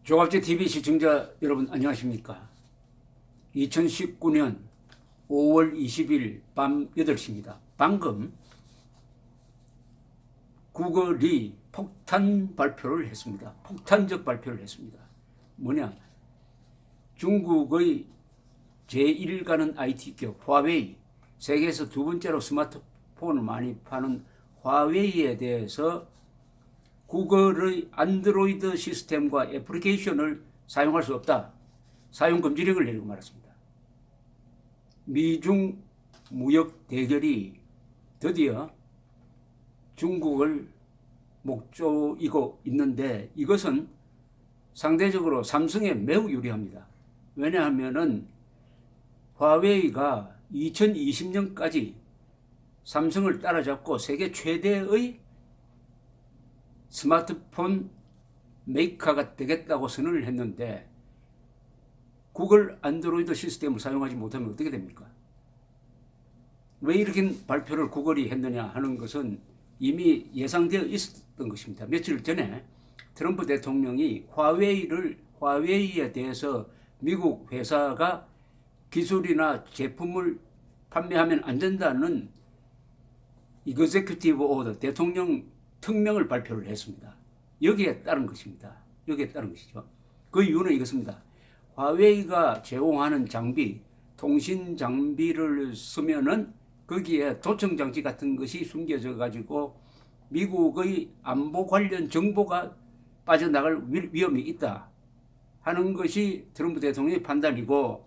조갑제 TV 시청자 여러분 안녕하십니까? 2019년 5월 20일 밤 8시입니다. 방금 구글이 폭탄 발표를 했습니다. 폭탄적 발표를 했습니다. 뭐냐? 중국의 제1가는 IT 기업 화웨이, 세계에서 두 번째로 스마트폰을 많이 파는 화웨이에 대해서 구글의 안드로이드 시스템과 애플리케이션을 사용할 수 없다. 사용 금지령을 내리고 말았습니다. 미중 무역 대결이 드디어 중국을 목조이고 있는데 이것은 상대적으로 삼성에 매우 유리합니다. 왜냐하면은 화웨이가 2020년까지 삼성을 따라잡고 세계 최대의 스마트폰 메이커가 되겠다고 선언을 했는데 구글 안드로이드 시스템을 사용하지 못하면 어떻게 됩니까? 왜 이렇게 발표를 구글이 했느냐 하는 것은 이미 예상되어 있었던 것입니다. 며칠 전에 트럼프 대통령이 화웨이에 대해서 미국 회사가 기술이나 제품을 판매하면 안 된다는 이그제큐티브 오더, 대통령 특명을 발표를 했습니다. 여기에 따른 것입니다. 여기에 따른 것이죠. 그 이유는 이것입니다. 화웨이가 제공하는 장비, 통신 장비를 쓰면은 거기에 도청 장치 같은 것이 숨겨져 가지고 미국의 안보 관련 정보가 빠져나갈 위험이 있다 하는 것이 트럼프 대통령의 판단이고,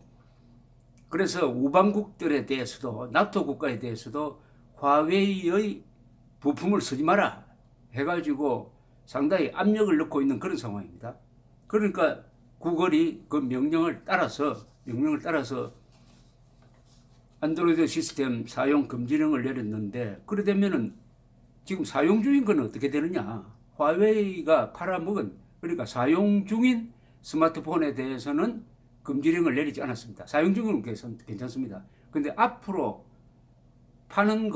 그래서 우방국들에 대해서도 나토 국가에 대해서도 화웨이의 부품을 쓰지 마라 해가지고 상당히 압력을 넣고 있는 그런 상황입니다. 그러니까 구글이 그 명령을 따라서 안드로이드 시스템 사용 금지령을 내렸는데, 그래 되면은 지금 사용 중인 건 어떻게 되느냐? 화웨이가 팔아먹은, 그러니까 사용 중인 스마트폰에 대해서는 금지령을 내리지 않았습니다. 사용 중인 괜찮습니다. 근데 앞으로 파는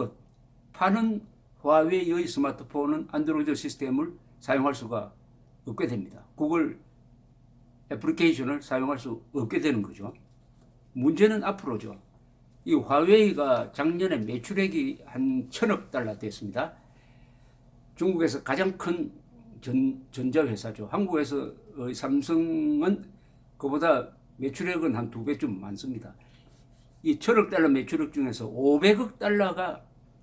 화웨이의 스마트폰은 안드로이드 시스템을 사용할 수가 없게 됩니다. 구글 애플리케이션을 사용할 수 없게 되는 거죠. 문제는 앞으로죠. 이 화웨이가 작년에 매출액이 한 1,000억 달러 됐습니다. 중국에서 가장 큰 전자회사죠. 한국에서 삼성은 그보다 매출액은 한 2배쯤 많습니다. 이 1,000억 달러 매출액 중에서 500억 달러가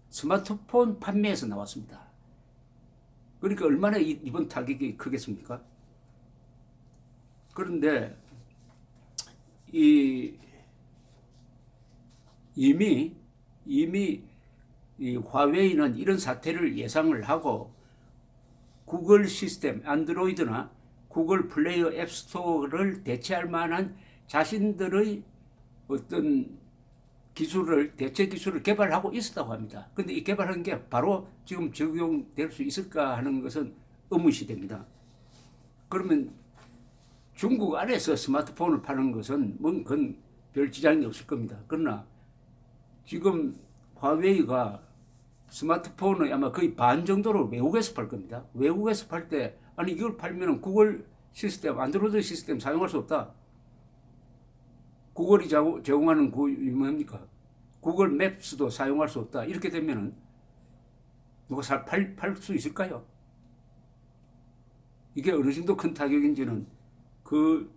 스마트폰 판매에서 나왔습니다. 그러니까 얼마나 이번 타격이 크겠습니까? 그런데 이미 이 화웨이는 이런 사태를 예상을 하고 구글 시스템, 안드로이드나 구글 플레이 앱 스토어를 대체할 만한 자신들의 어떤 대체 기술을 개발하고 있었다고 합니다. 그런데 이 개발한 게 바로 지금 적용될 수 있을까 하는 것은 의문시됩니다. 그러면 중국 안에서 스마트폰을 파는 것은 그건 별 지장이 없을 겁니다. 그러나 지금 화웨이가 스마트폰을 아마 거의 반 정도로 외국에서 팔 겁니다. 외국에서 팔 때, 아니 이걸 팔면 구글 시스템, 안드로이드 시스템 사용할 수 없다. 구글이 제공하는 뭡니까? 구글 맵스도 사용할 수 없다. 이렇게 되면은 누가 팔 수 있을까요? 이게 어느 정도 큰 타격인지는 그걸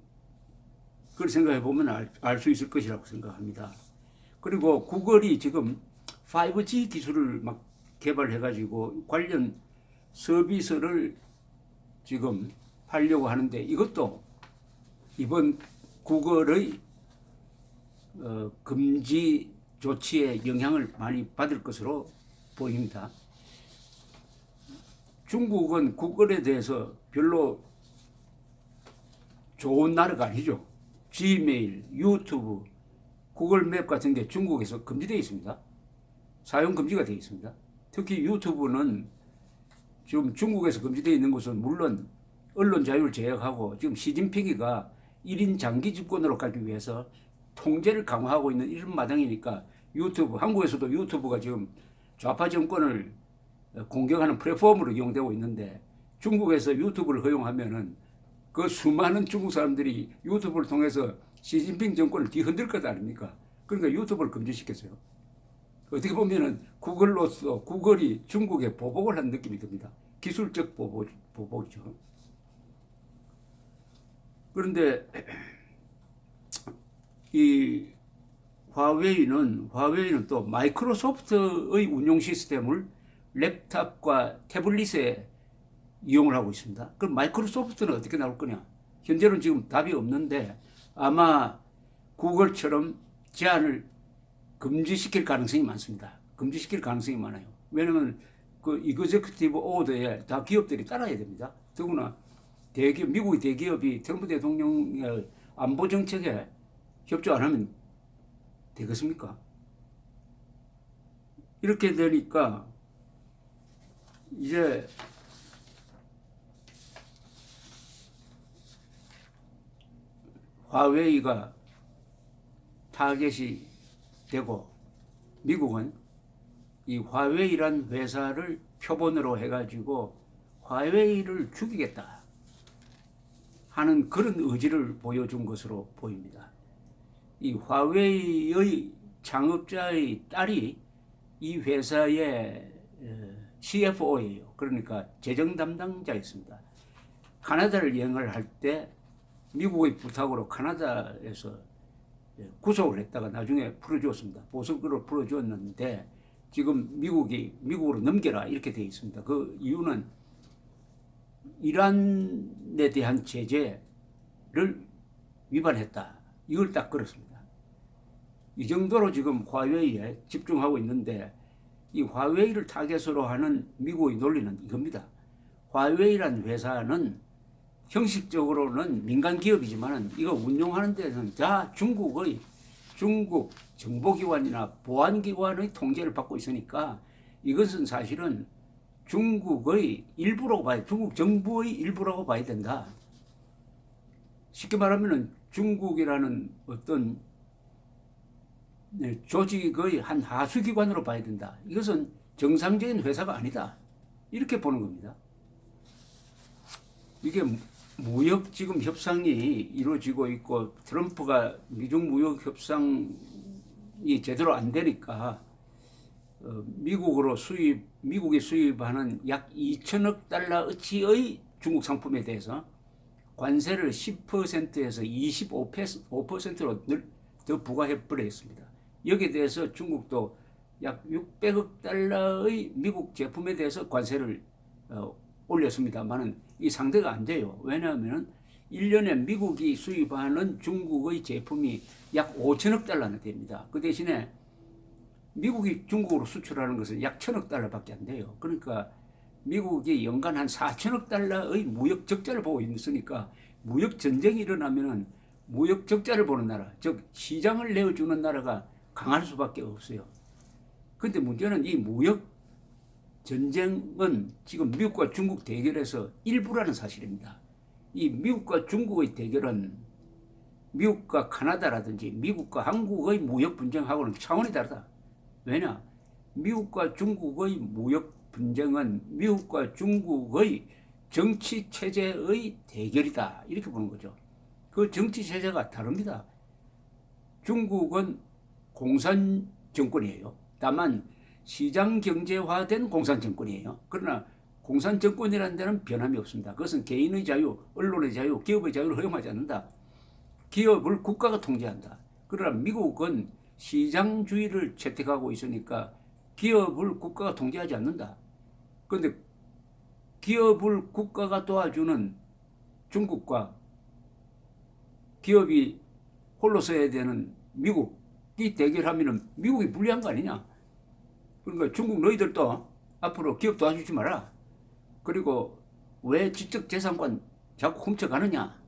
생각해 보면 알 수 있을 것이라고 생각합니다. 그리고 구글이 지금 5G 기술을 막 개발해가지고 관련 서비스를 지금 하려고 하는데, 이것도 이번 구글의 금지 조치에 영향을 많이 받을 것으로 보입니다. 중국은 구글에 대해서 별로 좋은 나라가 아니죠. 지메일, 유튜브, 구글맵 같은 게 중국에서 금지되어 있습니다. 사용 금지가 되어 있습니다. 특히 유튜브는 지금 중국에서 금지되어 있는 것은 물론 언론 자유를 제약하고 지금 시진핑이가 1인 장기 집권으로 가기 위해서 통제를 강화하고 있는 이런 마당이니까 한국에서도 유튜브가 지금 좌파 정권을 공격하는 플랫폼으로 이용되고 있는데, 중국에서 유튜브를 허용하면은 그 수많은 중국 사람들이 유튜브를 통해서 시진핑 정권을 뒤흔들 것 아닙니까? 그러니까 유튜브를 금지시켰어요. 어떻게 보면은 구글로서 구글이 중국에 보복을 한 느낌이 듭니다. 기술적 보복이죠. 그런데 이 화웨이는 또 마이크로소프트의 운용 시스템을 랩탑과 태블릿에 이용을 하고 있습니다. 그럼 마이크로소프트는 어떻게 나올 거냐? 현재는 지금 답이 없는데 아마 구글처럼 제한을 금지시킬 가능성이 많습니다. 금지시킬 가능성이 많아요. 왜냐하면 그 이그제큐티브 오더에 다 기업들이 따라야 됩니다. 더구나 대기업, 미국의 대기업이 트럼프 대통령의 안보 정책에 협조 안 하면 되겠습니까? 이렇게 되니까 이제 화웨이가 타겟이 되고 미국은 이 화웨이란 회사를 표본으로 해가지고 화웨이를 죽이겠다 하는 그런 의지를 보여준 것으로 보입니다. 이 화웨이의 창업자의 딸이 이 회사의 CFO예요. 그러니까 재정 담당자였습니다. 카나다를 여행을 할 때 미국의 부탁으로 카나다에서 구속을 했다가 나중에 풀어주었습니다. 보석으로 풀어주었는데 지금 미국으로 넘겨라 이렇게 되어 있습니다. 그 이유는 이란에 대한 제재를 위반했다. 이걸 딱 그렇습니다. 이 정도로 지금 화웨이에 집중하고 있는데 이 화웨이를 타겟으로 하는 미국의 논리는 이겁니다. 화웨이란 회사는 형식적으로는 민간 기업이지만 이거 운용하는 데는 다 중국 정보기관이나 보안기관의 통제를 받고 있으니까 이것은 사실은 중국의 일부라고 봐야, 중국 정부의 일부라고 봐야 된다. 쉽게 말하면 중국이라는 어떤 조직의 한 하수기관으로 봐야 된다. 이것은 정상적인 회사가 아니다. 이렇게 보는 겁니다. 이게 무역 지금 협상이 이루어지고 있고 트럼프가 미중 무역 협상이 제대로 안 되니까 미국이 수입하는 약 2천억 달러어치의 중국 상품에 대해서 관세를 10%에서 25%로 더 부과해 버렸습니다. 여기에 대해서 중국도 약 600억 달러의 미국 제품에 대해서 관세를 올렸습니다만은 이 상대가 안 돼요. 왜냐하면 1년에 미국이 수입하는 중국의 제품이 약 5천억 달러나 됩니다. 그 대신에 미국이 중국으로 수출하는 것은 약 1천억 달러밖에 안 돼요. 그러니까 미국이 연간 한 4천억 달러의 무역 적자를 보고 있으니까 무역 전쟁이 일어나면은 무역 적자를 보는 나라, 즉 시장을 내어주는 나라가 강할 수밖에 없어요. 그런데 문제는 이 무역 전쟁은 지금 미국과 중국 대결에서 일부라는 사실입니다. 이 미국과 중국의 대결은 미국과 카나다라든지 미국과 한국의 무역 분쟁하고는 차원이 다르다. 왜냐? 미국과 중국의 무역 분쟁은 미국과 중국의 정치 체제의 대결이다. 이렇게 보는 거죠. 그 정치 체제가 다릅니다. 중국은 공산 정권이에요. 다만 시장 경제화된 공산 정권이에요. 그러나 공산 정권이라는 데는 변함이 없습니다. 그것은 개인의 자유, 언론의 자유, 기업의 자유를 허용하지 않는다. 기업을 국가가 통제한다. 그러나 미국은 시장주의를 채택하고 있으니까 기업을 국가가 통제하지 않는다. 그런데 기업을 국가가 도와주는 중국과 기업이 홀로 서야 되는 미국이 대결하면 미국이 불리한 거 아니냐. 그러니까 중국 너희들도 앞으로 기업 도와주지 마라. 그리고 왜 지적재산권 자꾸 훔쳐가느냐.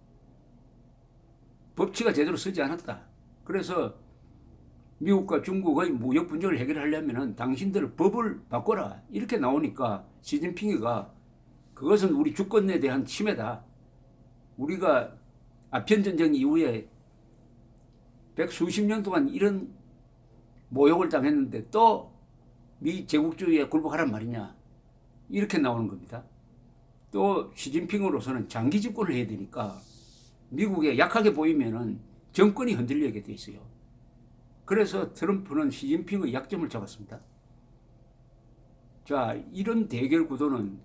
법치가 제대로 서지 않았다. 그래서 미국과 중국의 무역 분쟁을 해결하려면 당신들 법을 바꿔라. 이렇게 나오니까 시진핑이가 그것은 우리 주권에 대한 침해다. 우리가 아편전쟁 이후에 백수십 년 동안 이런 모욕을 당했는데 또 미 제국주의에 굴복하란 말이냐. 이렇게 나오는 겁니다. 또 시진핑으로서는 장기 집권을 해야 되니까 미국에 약하게 보이면은 정권이 흔들리게 돼 있어요. 그래서 트럼프는 시진핑의 약점을 잡았습니다. 자, 이런 대결 구도는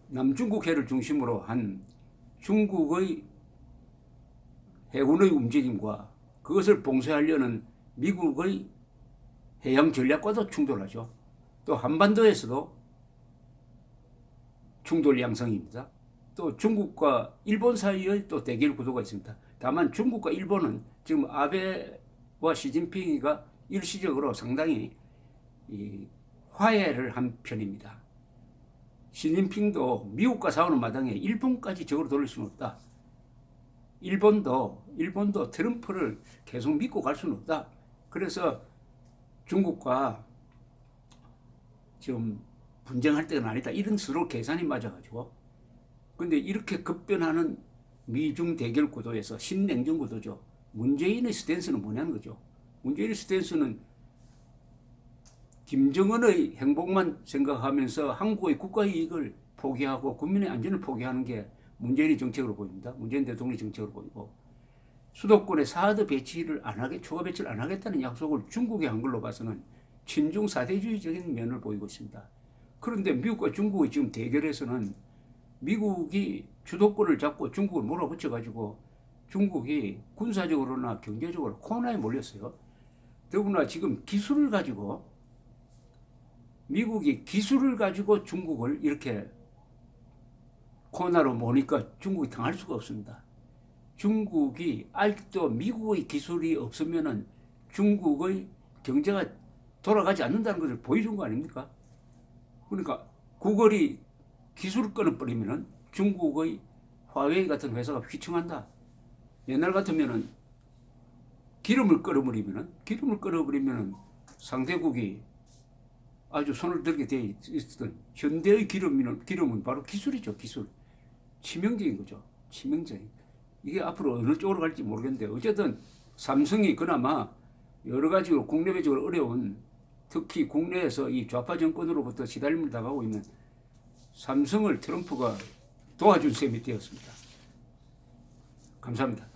남중국해를 중심으로 한 중국의 해군의 움직임과 그것을 봉쇄하려는 미국의 해양 전략과도 충돌하죠. 또 한반도에서도 충돌 양상입니다. 또 중국과 일본 사이의 또 대결 구도가 있습니다. 다만 중국과 일본은 지금 아베와 시진핑이가 일시적으로 상당히 화해를 한 편입니다. 시진핑도 미국과 싸우는 마당에 일본까지 적으로 돌릴 수는 없다. 일본도 트럼프를 계속 믿고 갈 수는 없다. 그래서 중국과 지금 분쟁할 때는 아니다. 이런 서로 계산이 맞아가지고. 근데 이렇게 급변하는 미중 대결 구도에서 신냉전 구도죠. 문재인의 스탠스는 뭐냐는 거죠. 문재인의 스탠스는 김정은의 행복만 생각하면서 한국의 국가 이익을 포기하고 국민의 안전을 포기하는 게 문재인의 정책으로 보입니다. 문재인 대통령의 정책으로 보이고, 수도권에 사드 배치를 안 하게, 추가 배치를 안 하겠다는 약속을 중국에 한 걸로 봐서는 친중 사대주의적인 면을 보이고 있습니다. 그런데 미국과 중국의 지금 대결에서는 미국이 주도권을 잡고 중국을 몰아붙여가지고 중국이 군사적으로나 경제적으로 코너에 몰렸어요. 더구나 지금 기술을 가지고, 미국이 기술을 가지고 중국을 이렇게 코너로 모니까 중국이 당할 수가 없습니다. 중국이 아직도 미국의 기술이 없으면은 중국의 경제가 돌아가지 않는다는 것을 보여준 거 아닙니까? 그러니까 구글이 기술을 끊어버리면은 중국의 화웨이 같은 회사가 휘청한다. 옛날 같으면은 기름을 끊어버리면은 상대국이 아주 손을 들게 돼 있었던 현대의 기름은 바로 기술이죠. 기술. 치명적인 거죠. 치명적인. 이게 앞으로 어느 쪽으로 갈지 모르겠는데, 어쨌든 삼성이 그나마 여러 가지로 국내외적으로 어려운, 특히 국내에서 이 좌파 정권으로부터 시달림을 당하고 있는 삼성을 트럼프가 도와준 셈이 되었습니다. 감사합니다.